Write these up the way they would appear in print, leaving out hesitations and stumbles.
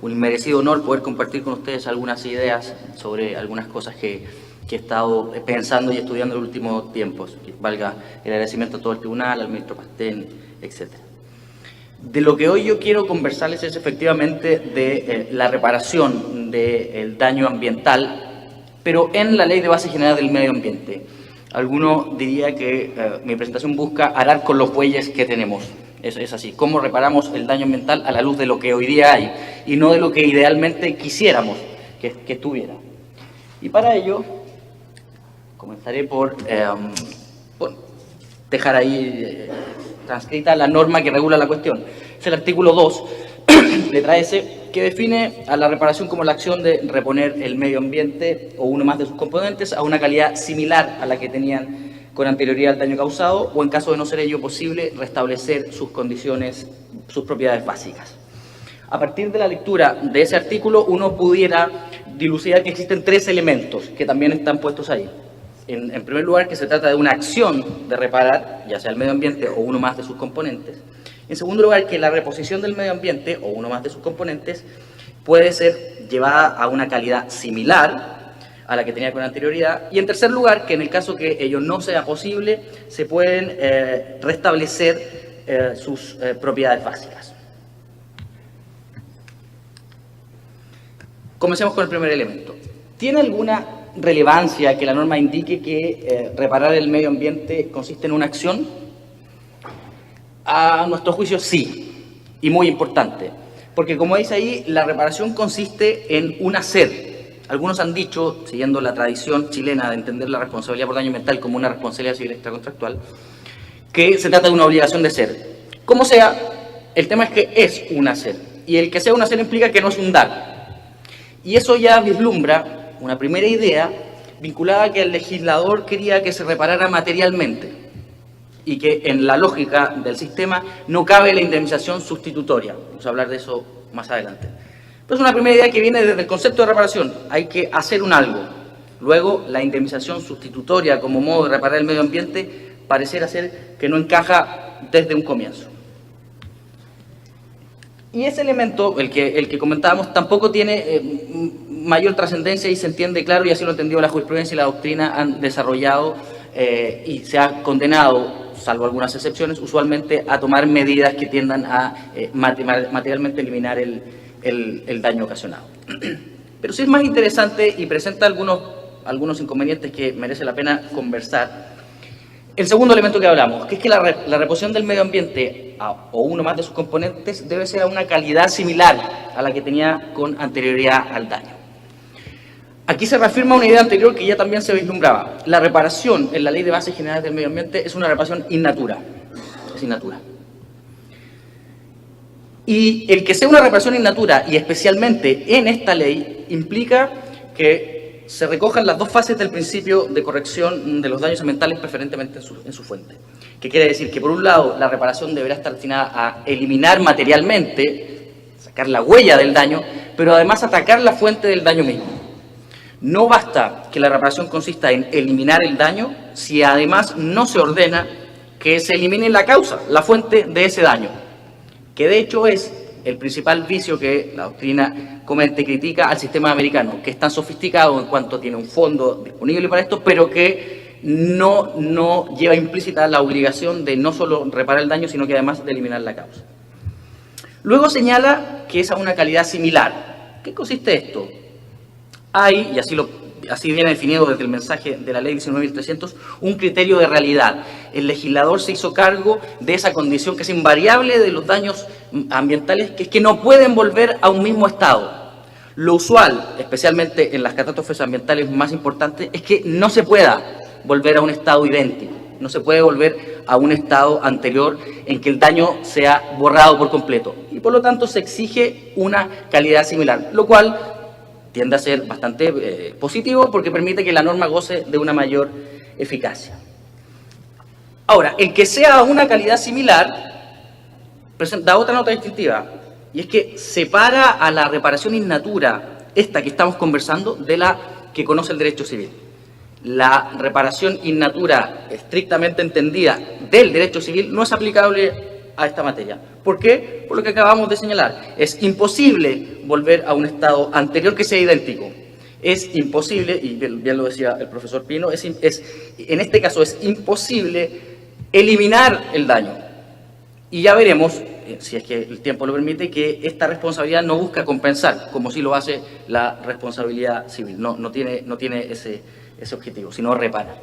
un inmerecido honor poder compartir con ustedes algunas ideas sobre algunas cosas que he estado pensando y estudiando en los últimos tiempos. Valga el agradecimiento a todo el tribunal, al ministro Pastén, etc. De lo que hoy yo quiero conversarles es efectivamente de la reparación del daño ambiental, pero en la Ley de Base General del Medio Ambiente. Alguno diría que mi presentación busca arar con los bueyes que tenemos. Es así, cómo reparamos el daño ambiental a la luz de lo que hoy día hay y no de lo que idealmente quisiéramos que estuviera. Y para ello, comenzaré por dejar ahí transcrita la norma que regula la cuestión. Es el artículo 2, letra S, que define a la reparación como la acción de reponer el medio ambiente o uno más de sus componentes a una calidad similar a la que tenían con anterioridad al daño causado, o en caso de no ser ello posible, restablecer sus condiciones, sus propiedades básicas. A partir de la lectura de ese artículo, uno pudiera dilucidar que existen tres elementos que también están puestos ahí. En primer lugar, que se trata de una acción de reparar, ya sea el medio ambiente o uno más de sus componentes. En segundo lugar, que la reposición del medio ambiente o uno más de sus componentes puede ser llevada a una calidad similar a la que tenía con anterioridad. Y en tercer lugar, que en el caso que ello no sea posible, se pueden restablecer sus propiedades básicas. Comencemos con el primer elemento. ¿Tiene alguna relevancia que la norma indique que reparar el medio ambiente consiste en una acción? A nuestro juicio sí, y muy importante, porque como dice ahí, la reparación consiste en un hacer. Algunos han dicho, siguiendo la tradición chilena de entender la responsabilidad por daño ambiental como una responsabilidad civil extracontractual, que se trata de una obligación de ser. Como sea, el tema es que es un hacer, y el que sea un hacer implica que no es un dar. Y eso ya vislumbra una primera idea vinculada a que el legislador quería que se reparara materialmente, y que en la lógica del sistema no cabe la indemnización sustitutoria. Vamos a hablar de eso más adelante. Pero es una primera idea que viene desde el concepto de reparación. Hay que hacer un algo. Luego, la indemnización sustitutoria como modo de reparar el medio ambiente pareciera ser que no encaja desde un comienzo. Y ese elemento, el que comentábamos, tampoco tiene mayor trascendencia y se entiende claro, y así lo entendió la jurisprudencia y la doctrina han desarrollado y se ha condenado, salvo algunas excepciones, usualmente a tomar medidas que tiendan a materialmente eliminar el daño ocasionado. Pero sí es más interesante y presenta algunos inconvenientes que merece la pena conversar. El segundo elemento que hablamos, que es que la reposición del medio ambiente o uno más de sus componentes debe ser a una calidad similar a la que tenía con anterioridad al daño. Aquí se reafirma una idea anterior que ya también se vislumbraba. La reparación en la Ley de Bases Generales del Medio Ambiente es una reparación in natura. Es in natura. Y el que sea una reparación in natura, y especialmente en esta ley, implica que se recojan las dos fases del principio de corrección de los daños ambientales, preferentemente en su fuente. Que quiere decir que, por un lado, la reparación deberá estar destinada a eliminar materialmente, sacar la huella del daño, pero además atacar la fuente del daño mismo. No basta que la reparación consista en eliminar el daño si además no se ordena que se elimine la causa, la fuente de ese daño, que de hecho es el principal vicio que la doctrina comenta y critica al sistema americano, que es tan sofisticado en cuanto tiene un fondo disponible para esto, pero que no lleva implícita la obligación de no solo reparar el daño, sino que además de eliminar la causa. Luego señala que es a una calidad similar. ¿Qué consiste esto? Hay, y así viene definido desde el mensaje de la ley 19.300, un criterio de realidad. El legislador se hizo cargo de esa condición que es invariable de los daños ambientales, que es que no pueden volver a un mismo estado. Lo usual, especialmente en las catástrofes ambientales más importantes, es que no se pueda volver a un estado idéntico, no se puede volver a un estado anterior en que el daño sea borrado por completo. Y por lo tanto se exige una calidad similar, lo cual tiende a ser bastante positivo porque permite que la norma goce de una mayor eficacia. Ahora, el que sea una calidad similar da otra nota distintiva, y es que separa a la reparación in natura, esta que estamos conversando, de la que conoce el derecho civil. La reparación in natura, estrictamente entendida del derecho civil, no es aplicable a esta materia. ¿Por qué? Por lo que acabamos de señalar. Es imposible volver a un estado anterior que sea idéntico. Es imposible, y bien lo decía el profesor Pino, en este caso es imposible eliminar el daño. Y ya veremos, si es que el tiempo lo permite, que esta responsabilidad no busca compensar, como sí lo hace la responsabilidad civil. No tiene ese objetivo, sino repara.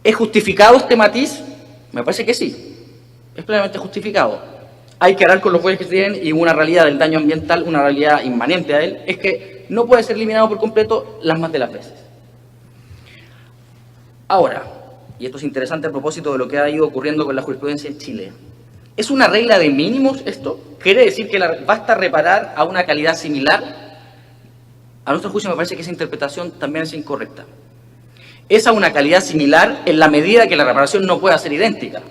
¿Es justificado este matiz? Me parece que sí. Es plenamente justificado. Hay que hablar con los bueyes que se tienen, y una realidad del daño ambiental, una realidad inmanente a él, es que no puede ser eliminado por completo las más de las veces. Ahora, y esto es interesante a propósito de lo que ha ido ocurriendo con la jurisprudencia en Chile, ¿es una regla de mínimos esto? ¿Quiere decir que basta reparar a una calidad similar? A nuestro juicio me parece que esa interpretación también es incorrecta. Es a una calidad similar en la medida que la reparación no pueda ser idéntica.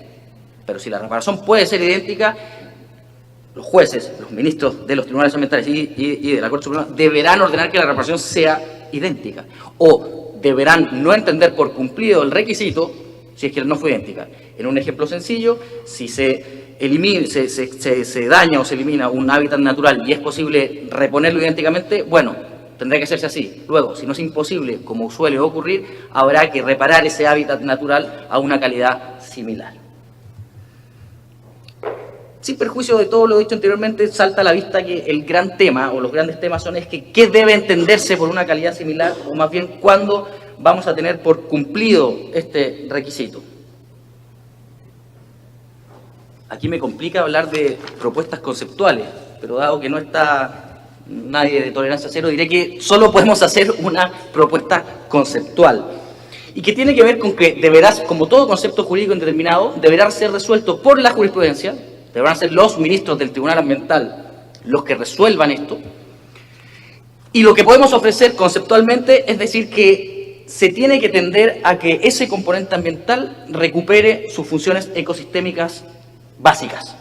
Pero si la reparación puede ser idéntica, los jueces, los ministros de los tribunales ambientales y de la Corte Suprema deberán ordenar que la reparación sea idéntica. O deberán no entender por cumplido el requisito si es que no fue idéntica. En un ejemplo sencillo, si se daña o se elimina un hábitat natural y es posible reponerlo idénticamente, bueno, tendrá que hacerse así. Luego, si no es imposible, como suele ocurrir, habrá que reparar ese hábitat natural a una calidad similar. Sin perjuicio de todo lo dicho anteriormente, salta a la vista que el gran tema, o los grandes temas son, ¿qué debe entenderse por una calidad similar? O más bien, ¿cuándo vamos a tener por cumplido este requisito? Aquí me complica hablar de propuestas conceptuales, pero dado que no está nadie de tolerancia cero, diré que solo podemos hacer una propuesta conceptual. Y que tiene que ver con que como todo concepto jurídico indeterminado, deberá ser resuelto por la jurisprudencia. Deberán ser los ministros del Tribunal Ambiental los que resuelvan esto. Y lo que podemos ofrecer conceptualmente es decir que se tiene que tender a que ese componente ambiental recupere sus funciones ecosistémicas básicas.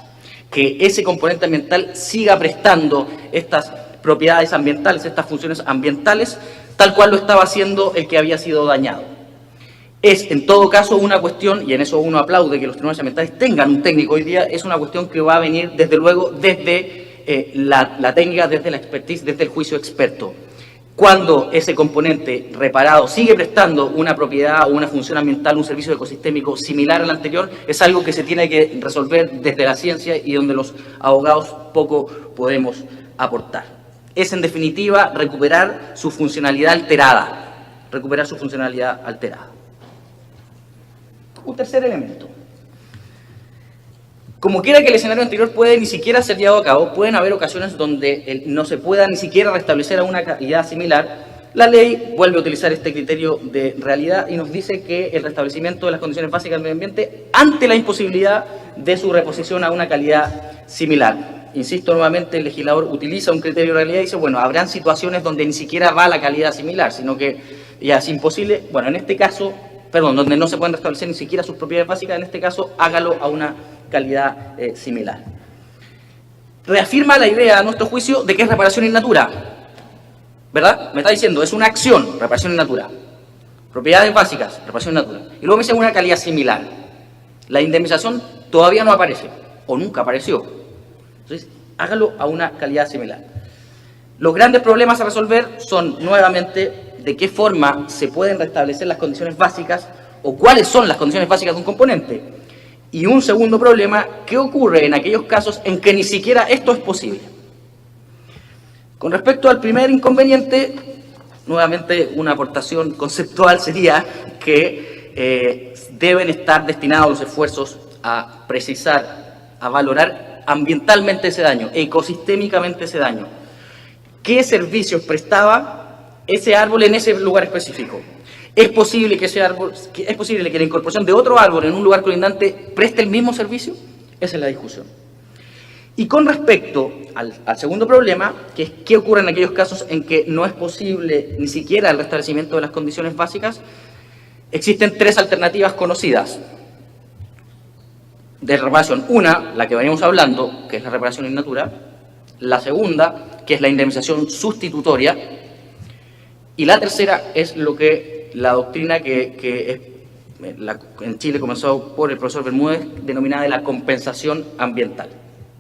Que ese componente ambiental siga prestando estas propiedades ambientales, estas funciones ambientales, tal cual lo estaba haciendo el que había sido dañado. Es, en todo caso, una cuestión, y en eso uno aplaude que los tribunales ambientales tengan un técnico hoy día, es una cuestión que va a venir, desde luego, desde la técnica, desde la expertise, desde el juicio experto. Cuando ese componente reparado sigue prestando una propiedad o una función ambiental, un servicio ecosistémico similar al anterior, es algo que se tiene que resolver desde la ciencia y donde los abogados poco podemos aportar. Es, en definitiva, recuperar su funcionalidad alterada. Recuperar su funcionalidad alterada. Un tercer elemento. Como quiera que el escenario anterior puede ni siquiera ser llevado a cabo, pueden haber ocasiones donde no se pueda ni siquiera restablecer a una calidad similar. La ley vuelve a utilizar este criterio de realidad y nos dice que el restablecimiento de las condiciones básicas del medio ambiente ante la imposibilidad de su reposición a una calidad similar. Insisto nuevamente, el legislador utiliza un criterio de realidad y dice, bueno, habrán situaciones donde ni siquiera va a la calidad similar, sino que ya es imposible, bueno, en este caso, donde no se pueden restablecer ni siquiera sus propiedades básicas, en este caso, hágalo a una calidad similar. Reafirma la idea, a nuestro juicio, de que es reparación in natura, ¿verdad? Me está diciendo, es una acción, reparación in natura. Propiedades básicas, reparación in natura. Y luego me dice una calidad similar. La indemnización todavía no aparece, o nunca apareció. Entonces, hágalo a una calidad similar. Los grandes problemas a resolver son, nuevamente, de qué forma se pueden restablecer las condiciones básicas o cuáles son las condiciones básicas de un componente. Y un segundo problema, ¿qué ocurre en aquellos casos en que ni siquiera esto es posible? Con respecto al primer inconveniente, nuevamente una aportación conceptual sería que deben estar destinados los esfuerzos a precisar, a valorar ambientalmente ese daño, ecosistémicamente ese daño. ¿Qué servicios prestaba ese árbol en ese lugar específico? ¿Es posible que la incorporación de otro árbol en un lugar colindante preste el mismo servicio? Esa es la discusión. Y con respecto al segundo problema, que es qué ocurre en aquellos casos en que no es posible ni siquiera el restablecimiento de las condiciones básicas, existen tres alternativas conocidas de reparación. Una, la que venimos hablando, que es la reparación in natura. La segunda, que es la indemnización sustitutoria. Y la tercera es lo que la doctrina que en Chile comenzó por el profesor Bermúdez, denominada de la compensación ambiental.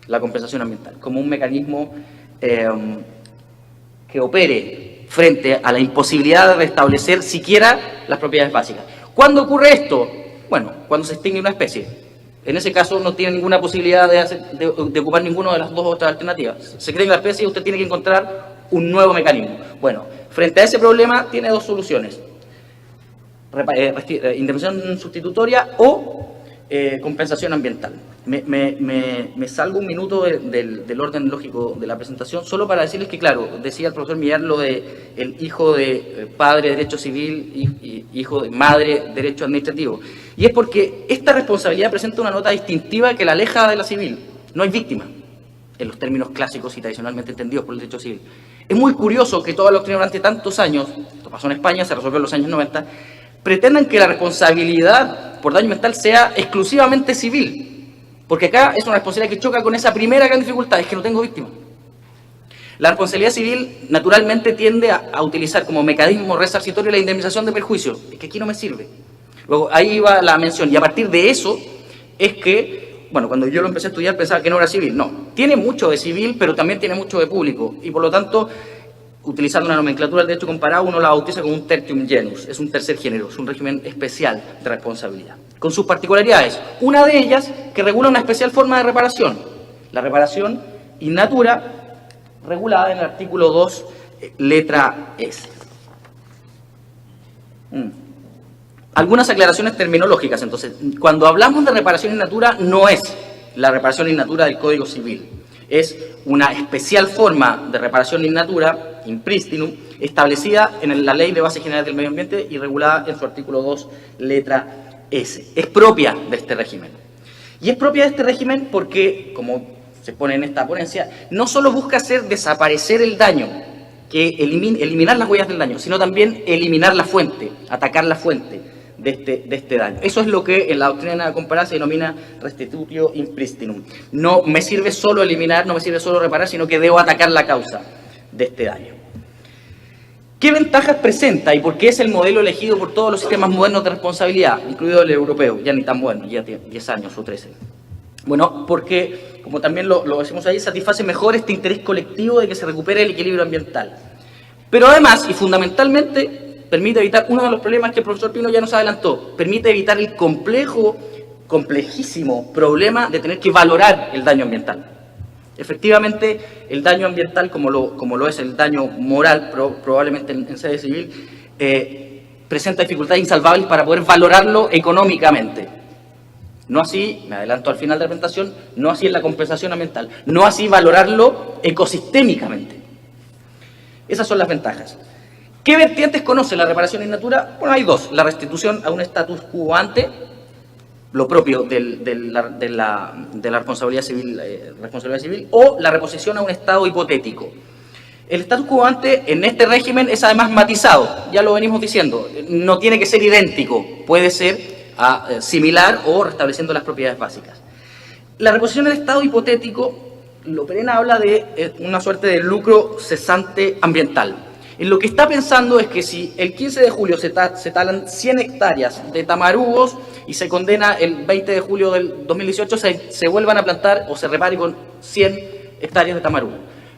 La compensación ambiental, como un mecanismo que opere frente a la imposibilidad de restablecer siquiera las propiedades básicas. ¿Cuándo ocurre esto? Bueno, cuando se extingue una especie. En ese caso no tiene ninguna posibilidad de ocupar ninguna de las dos otras alternativas. Se extingue la especie y usted tiene que encontrar un nuevo mecanismo. Bueno, frente a ese problema tiene dos soluciones. Indemnización sustitutoria o compensación ambiental. Me salgo un minuto del orden lógico de la presentación solo para decirles que, claro, decía el profesor Millar lo de el hijo de padre de derecho civil y hijo de madre derecho administrativo. Y es porque esta responsabilidad presenta una nota distintiva que la aleja de la civil. No hay víctima, en los términos clásicos y tradicionalmente entendidos por el derecho civil. Es muy curioso que toda la doctrina durante tantos años, esto pasó en España, se resolvió en los años 90, pretendan que la responsabilidad por daño ambiental sea exclusivamente civil. Porque acá es una responsabilidad que choca con esa primera gran dificultad, es que no tengo víctima. La responsabilidad civil naturalmente tiende a utilizar como mecanismo resarcitorio la indemnización de perjuicios. Es que aquí no me sirve. Luego, ahí va la mención. Y a partir de eso es que, bueno, cuando yo lo empecé a estudiar pensaba que no era civil. No, tiene mucho de civil, pero también tiene mucho de público. Y por lo tanto, utilizando una nomenclatura del derecho comparado, uno la bautiza como un tertium genus. Es un tercer género, es un régimen especial de responsabilidad, con sus particularidades. Una de ellas que regula una especial forma de reparación, la reparación in natura, regulada en el artículo 2, letra S. Algunas aclaraciones terminológicas, entonces. Cuando hablamos de reparación in natura, no es la reparación in natura del Código Civil. Es una especial forma de reparación in natura, in pristinum, establecida en la Ley de Base General del Medio Ambiente y regulada en su artículo 2, letra S. Es propia de este régimen. Y es propia de este régimen porque, como se pone en esta ponencia, no solo busca hacer desaparecer el daño, que eliminar las huellas del daño, sino también eliminar la fuente, atacar la fuente de este daño. Eso es lo que en la doctrina comparada se denomina restitutio in pristinum. No me sirve solo eliminar, no me sirve solo reparar, sino que debo atacar la causa de este daño. ¿Qué ventajas presenta y por qué es el modelo elegido por todos los sistemas modernos de responsabilidad, incluido el europeo, ya ni tan bueno, ya tiene 10 años o 13? Bueno, porque, como también lo decimos ahí, satisface mejor este interés colectivo de que se recupere el equilibrio ambiental. Pero además, y fundamentalmente, permite evitar uno de los problemas que el profesor Pino ya nos adelantó, permite evitar el complejísimo problema de tener que valorar el daño ambiental. Efectivamente, el daño ambiental, como lo es el daño moral, probablemente en sede civil, presenta dificultades insalvables para poder valorarlo económicamente. No así, me adelanto al final de la presentación, no así en la compensación ambiental, no así valorarlo ecosistémicamente. Esas son las ventajas. ¿Qué vertientes conoce la reparación in natura? Bueno, hay dos. La restitución a un status quo ante, lo propio de la responsabilidad civil, o la reposición a un estado hipotético. El status quo ante en este régimen es además matizado, ya lo venimos diciendo, no tiene que ser idéntico, puede ser similar o restableciendo las propiedades básicas. La reposición del estado hipotético, Loperena habla de una suerte de lucro cesante ambiental. En lo que está pensando es que si el 15 de julio se talan 100 hectáreas de tamarugos y se condena el 20 de julio del 2018, se vuelvan a plantar o se repare con 100 hectáreas de tamarugo.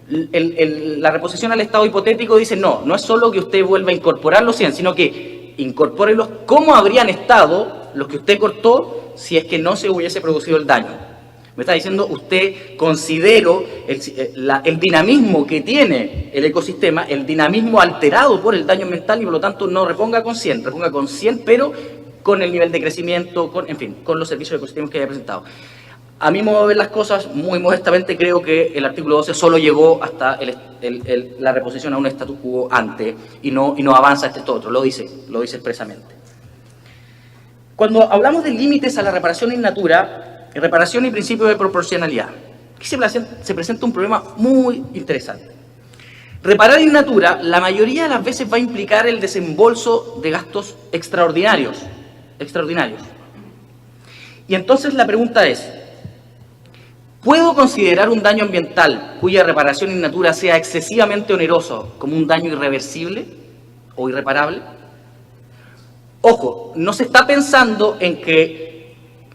La reposición al estado hipotético dice no es solo que usted vuelva a incorporar los 100, sino que incorpórelos como habrían estado los que usted cortó si es que no se hubiese producido el daño. Me está diciendo, usted considero el dinamismo que tiene el ecosistema, el dinamismo alterado por el daño ambiental y por lo tanto no reponga con 100, reponga con 100, pero con el nivel de crecimiento, en fin, con los servicios ecosistémicos que haya presentado. A mi modo de ver las cosas, muy modestamente, creo que el artículo 12 solo llegó hasta la reposición a un status quo ante y no avanza este otro, lo dice expresamente. Cuando hablamos de límites a la reparación in natura, reparación y principio de proporcionalidad, aquí se presenta un problema muy interesante. Reparar in natura, la mayoría de las veces va a implicar el desembolso de gastos extraordinarios. Y entonces la pregunta es, ¿puedo considerar un daño ambiental cuya reparación in natura sea excesivamente oneroso como un daño irreversible o irreparable? Ojo, no se está pensando en que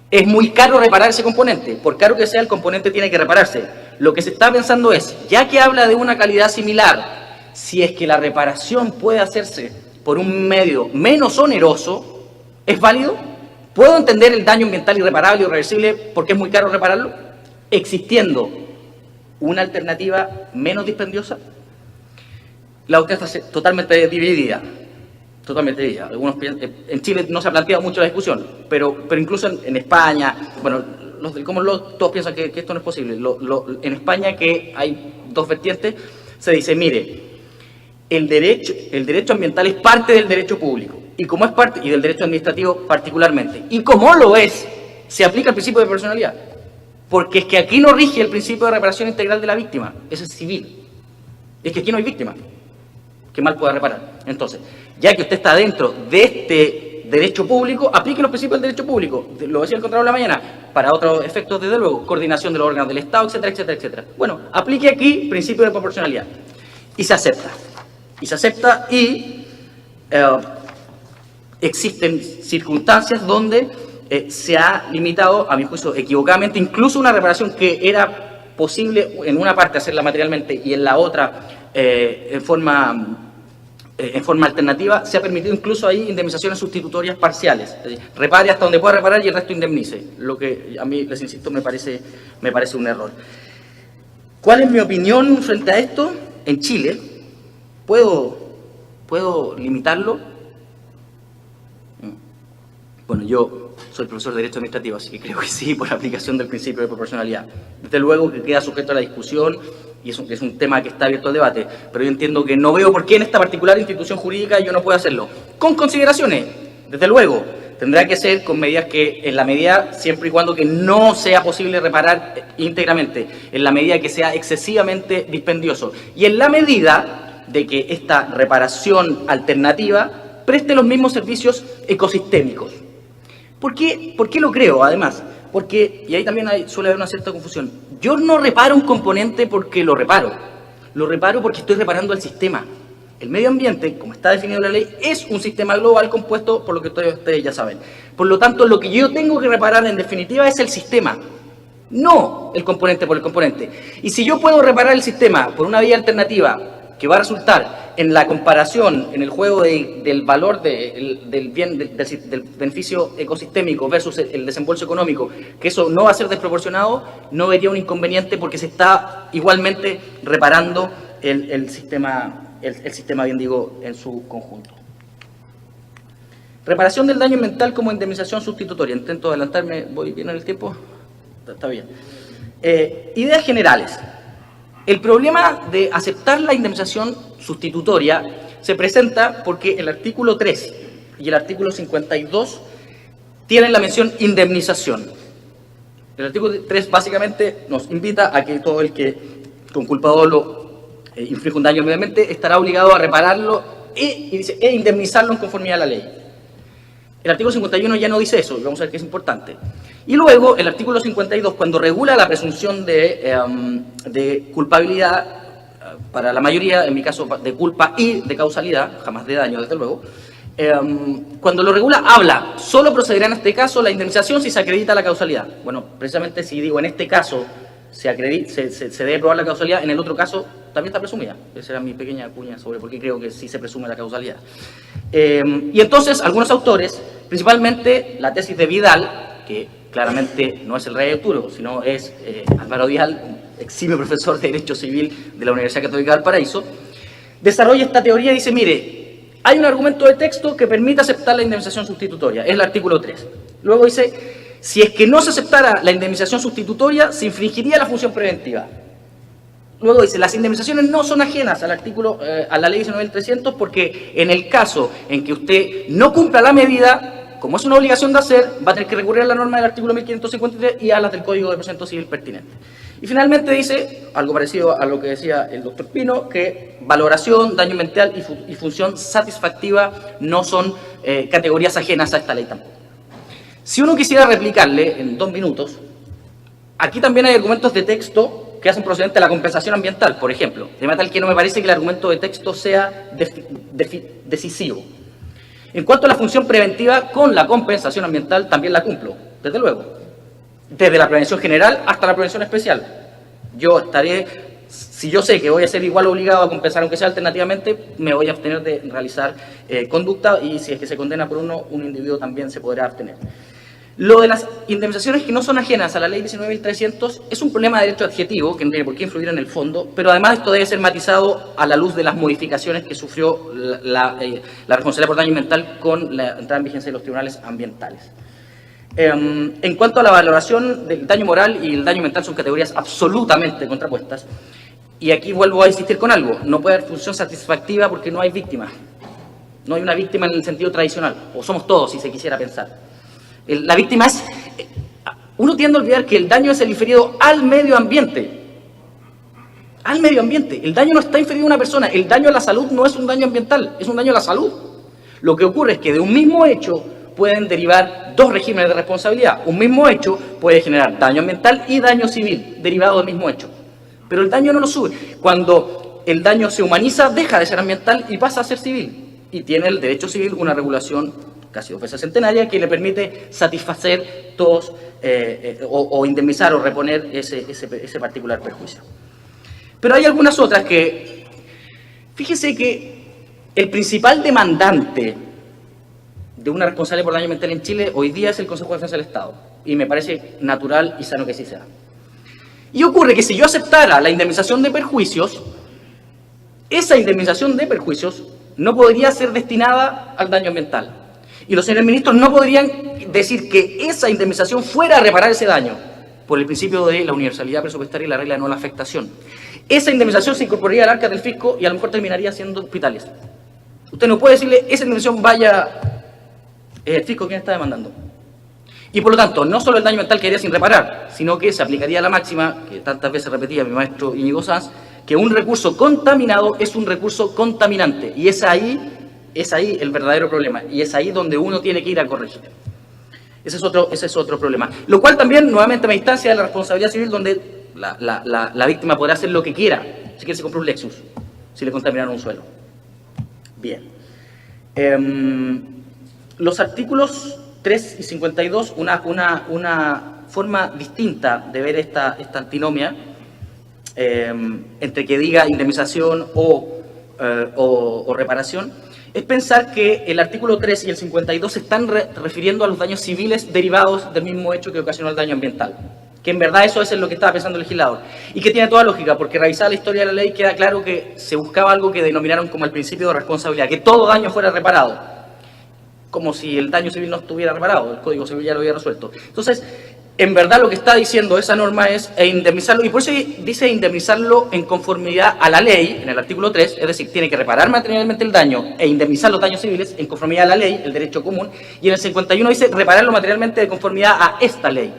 es muy caro reparar ese componente. Por caro que sea, el componente tiene que repararse. Lo que se está pensando es, ya que habla de una calidad similar, si es que la reparación puede hacerse por un medio menos oneroso, ¿es válido? ¿Puedo entender el daño ambiental irreparable o irreversible porque es muy caro repararlo? Existiendo una alternativa menos dispendiosa. La UTE está totalmente dividida. Totalmente dividida. En Chile no se ha planteado mucho la discusión, pero incluso en España, bueno, todos piensan que esto no es posible. En España, que hay dos vertientes, se dice, mire, el derecho ambiental es parte del derecho público, y como es parte, y del derecho administrativo particularmente, y como lo es, se aplica el principio de proporcionalidad, porque es que aquí no rige el principio de reparación integral de la víctima, ese es civil, es que aquí no hay víctima que mal pueda reparar. Entonces, ya que usted está dentro de este derecho público, aplique los principios del derecho público, lo decía el Contralor de la mañana, para otros efectos, desde luego, coordinación de los órganos del Estado, etcétera, etcétera, etcétera. Bueno, aplique aquí principio de proporcionalidad, y se acepta. Existen circunstancias donde se ha limitado, a mi juicio, equivocadamente, incluso una reparación que era posible en una parte hacerla materialmente y en la otra en forma alternativa, se ha permitido incluso ahí indemnizaciones sustitutorias parciales. Es decir, repare hasta donde pueda reparar y el resto indemnice, lo que a mí, les insisto, me parece un error. ¿Cuál es mi opinión frente a esto? En Chile, ¿puedo limitarlo? Bueno, yo soy profesor de Derecho Administrativo, así que creo que sí, por la aplicación del principio de proporcionalidad. Desde luego que queda sujeto a la discusión y es un tema que está abierto al debate, pero yo entiendo que no veo por qué en esta particular institución jurídica yo no puedo hacerlo. Con consideraciones, desde luego, tendrá que ser con medidas que, en la medida, siempre y cuando que no sea posible reparar íntegramente, en la medida que sea excesivamente dispendioso y en la medida de que esta reparación alternativa preste los mismos servicios ecosistémicos. ¿Por qué lo creo, además? Porque, y ahí también suele haber una cierta confusión, yo no reparo un componente porque lo reparo porque estoy reparando el sistema. El medio ambiente, como está definido en la ley, es un sistema global compuesto por lo que ustedes ya saben. Por lo tanto, lo que yo tengo que reparar en definitiva es el sistema, no el componente por el componente. Y si yo puedo reparar el sistema por una vía alternativa que va a resultar en la comparación, en el juego del valor del bien, del beneficio ecosistémico versus el desembolso económico, que eso no va a ser desproporcionado, no vería un inconveniente porque se está igualmente reparando el sistema, bien digo, en su conjunto. Reparación del daño ambiental como indemnización sustitutoria. Intento adelantarme, voy bien en el tiempo. Está bien. Ideas generales. El problema de aceptar la indemnización sustitutoria se presenta porque el artículo 3 y el artículo 52 tienen la mención indemnización. El artículo 3 básicamente nos invita a que todo el que con culpa dolo inflige un daño al medio ambiente estará obligado a repararlo e indemnizarlo en conformidad a la ley. El artículo 51 ya no dice eso, y vamos a ver que es importante. Y luego, el artículo 52, cuando regula la presunción de culpabilidad para la mayoría, en mi caso de culpa y de causalidad, jamás de daño, desde luego, cuando lo regula, habla, solo procederá en este caso la indemnización si se acredita la causalidad. Bueno, precisamente si digo en este caso se debe probar la causalidad, en el otro caso también está presumida. Esa era mi pequeña cuña sobre por qué creo que sí se presume la causalidad. Y entonces, algunos autores, principalmente la tesis de Vidal, que claramente no es el rey Arturo, sino es Álvaro Vidal, un eximio profesor de Derecho Civil de la Universidad Católica del Paraíso, desarrolla esta teoría y dice, mire, hay un argumento de texto que permite aceptar la indemnización sustitutoria, es el artículo 3. Luego dice, si es que no se aceptara la indemnización sustitutoria, se infringiría la función preventiva. Luego dice, las indemnizaciones no son ajenas al artículo, a la ley 19.300, porque en el caso en que usted no cumpla la medida, como es una obligación de hacer, va a tener que recurrir a la norma del artículo 1553 y a las del Código de Procedimiento Civil pertinente. Y finalmente dice, algo parecido a lo que decía el doctor Pino, que valoración, daño ambiental y función satisfactiva no son categorías ajenas a esta ley tampoco. Si uno quisiera replicarle en 2 minutos, aquí también hay argumentos de texto que hacen procedente a la compensación ambiental, por ejemplo, de manera tal que no me parece que el argumento de texto sea decisivo. En cuanto a la función preventiva, con la compensación ambiental también la cumplo, desde luego. Desde la prevención general hasta la prevención especial. Yo estaré, si yo sé que voy a ser igual obligado a compensar, aunque sea alternativamente, me voy a abstener de realizar conducta, y si es que se condena por uno, un individuo también se podrá abstener. Lo de las indemnizaciones que no son ajenas a la ley 19.300 es un problema de derecho adjetivo que no tiene por qué influir en el fondo, pero además esto debe ser matizado a la luz de las modificaciones que sufrió la responsabilidad por daño ambiental con la entrada en vigencia de los tribunales ambientales. En cuanto a la valoración del daño moral y el daño mental, son categorías absolutamente contrapuestas. Y aquí vuelvo a insistir con algo: no puede haber función satisfactiva porque no hay víctima. No hay una víctima en el sentido tradicional, o somos todos, si se quisiera pensar. La víctima es... Uno tiende a olvidar que el daño es el inferido al medio ambiente. Al medio ambiente. El daño no está inferido a una persona. El daño a la salud no es un daño ambiental, es un daño a la salud. Lo que ocurre es que de un mismo hecho pueden derivar dos regímenes de responsabilidad. Un mismo hecho puede generar daño ambiental y daño civil, derivado del mismo hecho. Pero el daño no lo sube. Cuando el daño se humaniza, deja de ser ambiental y pasa a ser civil. Y tiene el derecho civil una regulación casi 2 veces centenaria que le permite satisfacer todos o indemnizar o reponer ese particular perjuicio. Pero hay algunas otras que... Fíjese que el principal demandante de una responsabilidad por daño ambiental en Chile hoy día es el Consejo de Defensa del Estado, y me parece natural y sano que así sea. Y ocurre que si yo aceptara la indemnización de perjuicios, esa indemnización de perjuicios no podría ser destinada al daño ambiental. Y los señores ministros no podrían decir que esa indemnización fuera a reparar ese daño, por el principio de la universalidad presupuestaria y la regla de no la afectación. Esa indemnización se incorporaría al arca del fisco y a lo mejor terminaría siendo hospitales. Usted no puede decirle, esa indemnización vaya, el fisco quien está demandando. Y por lo tanto, no solo el daño ambiental quedaría sin reparar, sino que se aplicaría la máxima, que tantas veces repetía mi maestro Íñigo Sanz, que un recurso contaminado es un recurso contaminante. Y es ahí el verdadero problema, y es ahí donde uno tiene que ir a corregir. Ese es otro problema. Lo cual también, nuevamente, me distancia de la responsabilidad civil, donde la víctima podrá hacer lo que quiera. Si quiere se compra un Lexus, si le contaminaron un suelo. Bien. Los artículos 3 y 52, una forma distinta de ver esta antinomia, entre que diga indemnización o reparación, es pensar que el artículo 3 y el 52 se están refiriendo a los daños civiles derivados del mismo hecho que ocasionó el daño ambiental. Que en verdad eso es lo que estaba pensando el legislador. Y que tiene toda lógica, porque revisada la historia de la ley queda claro que se buscaba algo que denominaron como el principio de responsabilidad, que todo daño fuera reparado. Como si el daño civil no estuviera reparado, el Código Civil ya lo había resuelto. Entonces, en verdad lo que está diciendo esa norma es indemnizarlo, y por eso dice indemnizarlo en conformidad a la ley, en el artículo 3, es decir, tiene que reparar materialmente el daño e indemnizar los daños civiles en conformidad a la ley, el derecho común, y en el 51 dice repararlo materialmente de conformidad a esta ley.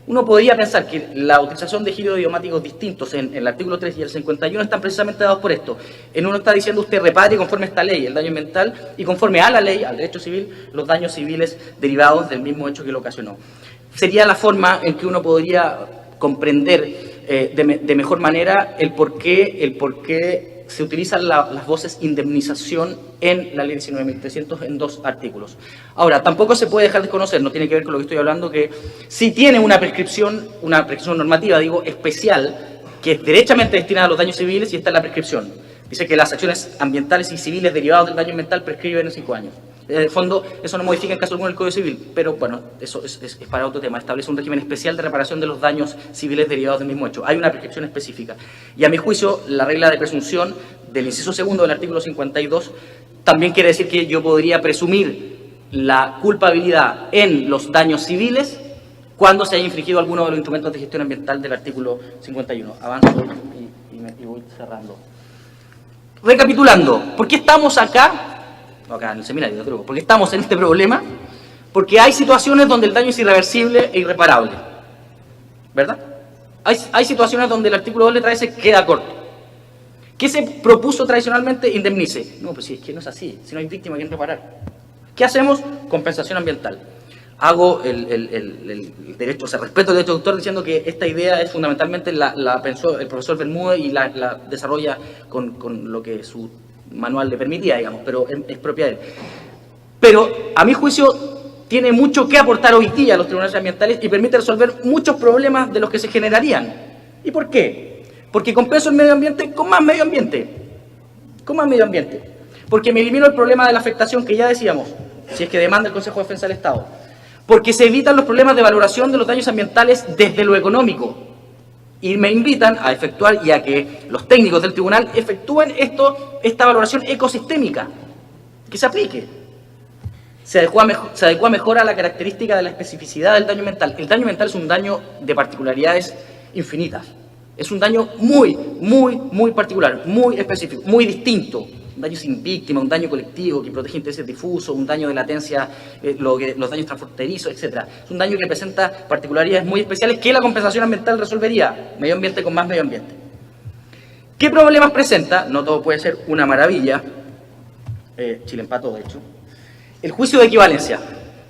Uno podría pensar que la utilización de giros idiomáticos distintos en el artículo 3 y el 51 están precisamente dados por esto. En uno está diciendo usted repare conforme a esta ley el daño ambiental, y conforme a la ley, al derecho civil, los daños civiles derivados del mismo hecho que lo ocasionó. Sería la forma en que uno podría comprender de mejor manera el por qué se utilizan las voces indemnización en la ley 19.300 en 2 artículos. Ahora, tampoco se puede dejar de conocer, no tiene que ver con lo que estoy hablando, que sí tiene una prescripción normativa, digo, especial, que es derechamente destinada a los daños civiles, y está en la prescripción. Dice que las acciones ambientales y civiles derivadas del daño ambiental prescriben en 5 años. En el fondo, eso no modifica en caso alguno el Código Civil, pero bueno, eso es para otro tema. Establece un régimen especial de reparación de los daños civiles derivados del mismo hecho. Hay una prescripción específica. Y a mi juicio, la regla de presunción del inciso segundo del artículo 52 también quiere decir que yo podría presumir la culpabilidad en los daños civiles cuando se haya infringido alguno de los instrumentos de gestión ambiental del artículo 51. Avanzo y voy cerrando. Recapitulando, ¿por qué estamos acá? No, acá en el seminario, creo. ¿Por qué estamos en este problema? Porque hay situaciones donde el daño es irreversible e irreparable. ¿Verdad? Hay situaciones donde el artículo 2 letra S queda corto. ¿Qué se propuso tradicionalmente? Indemnice. No, pues si es que no es así. Si no hay víctima, ¿quién reparar? ¿Qué hacemos? Compensación ambiental. Hago el derecho, o sea, respeto el derecho de autor diciendo que esta idea es fundamentalmente la pensó el profesor Bermúdez y la desarrolla con lo que su manual le permitía, digamos, pero es propia de él. pero a mi juicio tiene mucho que aportar hoy día a los tribunales ambientales y permite resolver muchos problemas de los que se generarían. ¿Y por qué? Porque compenso el medio ambiente con más medio ambiente. Con más medio ambiente. Porque me elimino el problema de la afectación que ya decíamos, si es que demanda el Consejo de Defensa del Estado. Porque se evitan los problemas de valoración de los daños ambientales desde lo económico. Y me invitan a efectuar y a que los técnicos del tribunal efectúen esta valoración ecosistémica, que se aplique. Se adecua mejor a la característica de la especificidad del daño ambiental. El daño ambiental es un daño de particularidades infinitas. Es un daño muy particular, muy específico, muy distinto. Un daño sin víctima, un daño colectivo que protege intereses difusos, un daño de latencia, los daños transfronterizos, etc. Es un daño que presenta particularidades muy especiales que la compensación ambiental resolvería. Medio ambiente con más medio ambiente. ¿Qué problemas presenta? No todo puede ser una maravilla. Chile empató, de hecho. El juicio de equivalencia.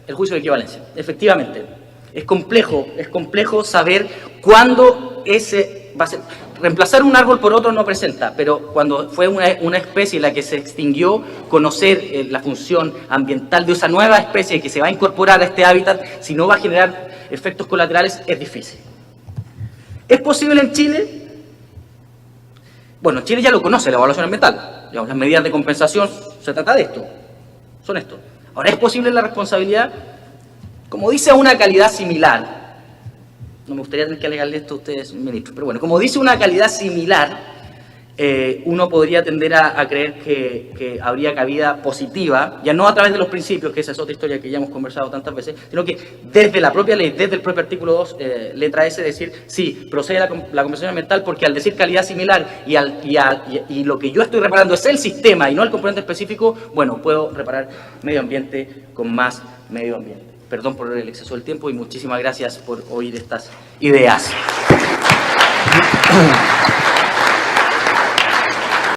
El juicio de equivalencia, efectivamente. Es complejo saber cuándo ese va a ser. Reemplazar un árbol por otro no presenta, pero cuando fue una especie la que se extinguió, conocer la función ambiental de esa nueva especie que se va a incorporar a este hábitat, si no va a generar efectos colaterales, es difícil. ¿Es posible en Chile? Bueno, Chile ya lo conoce, la evaluación ambiental. Digamos, las medidas de compensación, se trata de esto, son esto. Ahora, ¿es posible la responsabilidad? Como dice, a una calidad similar. No me gustaría tener que alegarle esto a ustedes, ministro, pero bueno, como dice una calidad similar, uno podría tender a creer que habría cabida positiva, ya no a través de los principios, que esa es otra historia que ya hemos conversado tantas veces, sino que desde la propia ley, desde el propio artículo 2, letra S, decir, sí, procede la compensación ambiental, porque al decir calidad similar y lo que yo estoy reparando es el sistema y no el componente específico, bueno, puedo reparar medio ambiente con más medio ambiente. Perdón por el exceso del tiempo y muchísimas gracias por oír estas ideas.